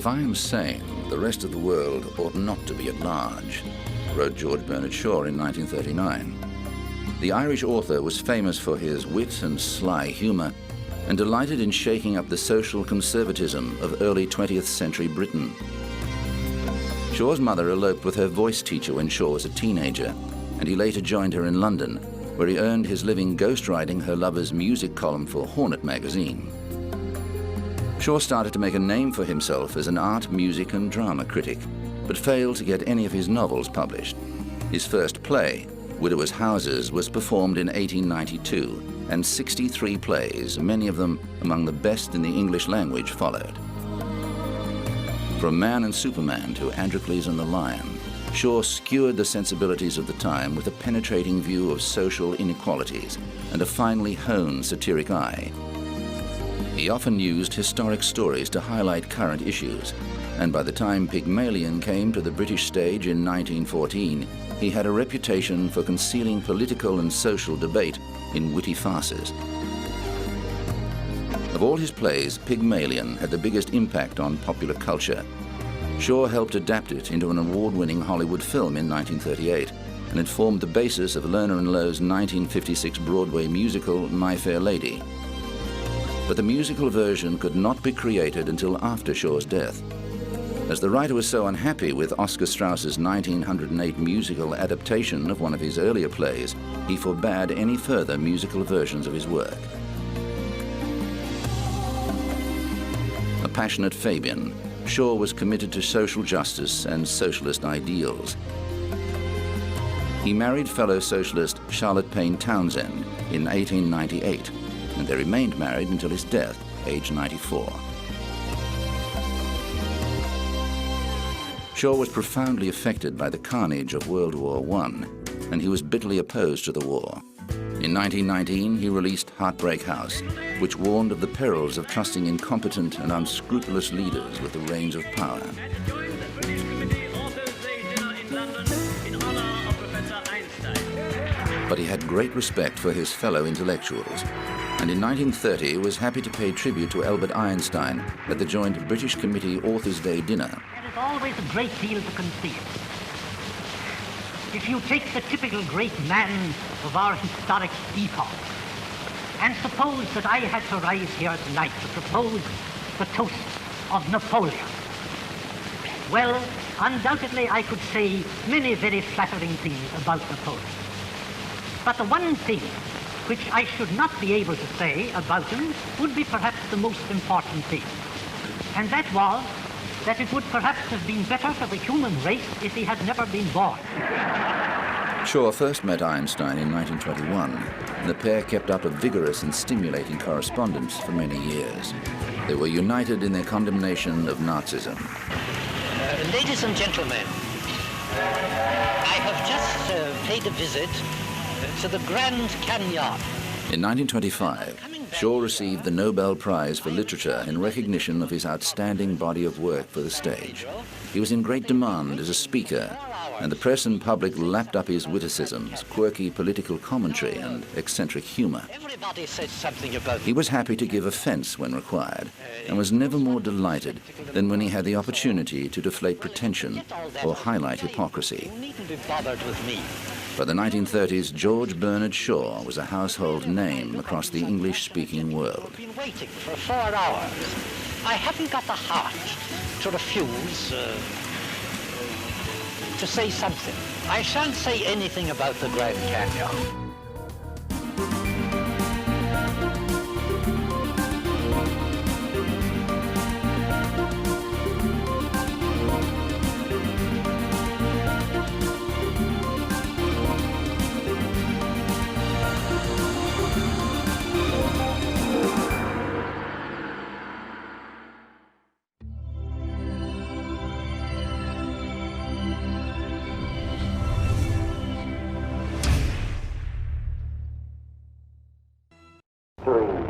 "If I am sane, the rest of the world ought not to be at large," wrote George Bernard Shaw in 1939. The Irish author was famous for his wit and sly humour, and delighted in shaking up the social conservatism of early 20th century Britain. Shaw's mother eloped with her voice teacher when Shaw was a teenager, and he later joined her in London, where he earned his living ghostwriting her lover's music column for Hornet Magazine. Shaw started to make a name for himself as an art, music and drama critic, but failed to get any of his novels published. His first play, Widowers' Houses, was performed in 1892, and 63 plays, many of them among the best in the English language, followed. From Man and Superman to Androcles and the Lion, Shaw skewered the sensibilities of the time with a penetrating view of social inequalities and a finely honed satiric eye. He often used historic stories to highlight current issues, and by the time Pygmalion came to the British stage in 1914, he had a reputation for concealing political and social debate in witty farces. Of all his plays, Pygmalion had the biggest impact on popular culture. Shaw helped adapt it into an award-winning Hollywood film in 1938, and it formed the basis of Lerner and Loewe's 1956 Broadway musical, My Fair Lady. But the musical version could not be created until after Shaw's death. As the writer was so unhappy with Oscar Strauss's 1908 musical adaptation of one of his earlier plays, he forbade any further musical versions of his work. A passionate Fabian, Shaw was committed to social justice and socialist ideals. He married fellow socialist Charlotte Payne Townsend in 1898, and they remained married until his death, aged 94. Shaw was profoundly affected by the carnage of World War I, and he was bitterly opposed to the war. In 1919, he released Heartbreak House, which warned of the perils of trusting incompetent and unscrupulous leaders with the reins of power. But he had great respect for his fellow intellectuals, and in 1930 was happy to pay tribute to Albert Einstein at the joint British Committee Authors' Day dinner. There is always a great deal to conceal. If you take the typical great man of our historic epoch, and suppose that I had to rise here tonight to propose the toast of Napoleon, well, undoubtedly I could say many very flattering things about Napoleon. But the one thing which I should not be able to say about him would be perhaps the most important thing. And that was that it would perhaps have been better for the human race if he had never been born. Shaw first met Einstein in 1921, and the pair kept up a vigorous and stimulating correspondence for many years. They were united in their condemnation of Nazism. Ladies and gentlemen, I have just paid a visit to the Grand Canyon. In 1925, Shaw received the Nobel Prize for Literature in recognition of his outstanding body of work for the stage. He was in great demand as a speaker, and the press and public lapped up his witticisms, quirky political commentary, and eccentric humour. Everybody says something about He was happy to give offence when required, and was never more delighted than when he had the opportunity to deflate pretension or highlight hypocrisy. You needn't be bothered with me. By the 1930s, George Bernard Shaw was a household name across the English-speaking world. I've been waiting for 4 hours. I haven't got the heart to refuse to say something. I shan't say anything about the Grand Canyon. Three.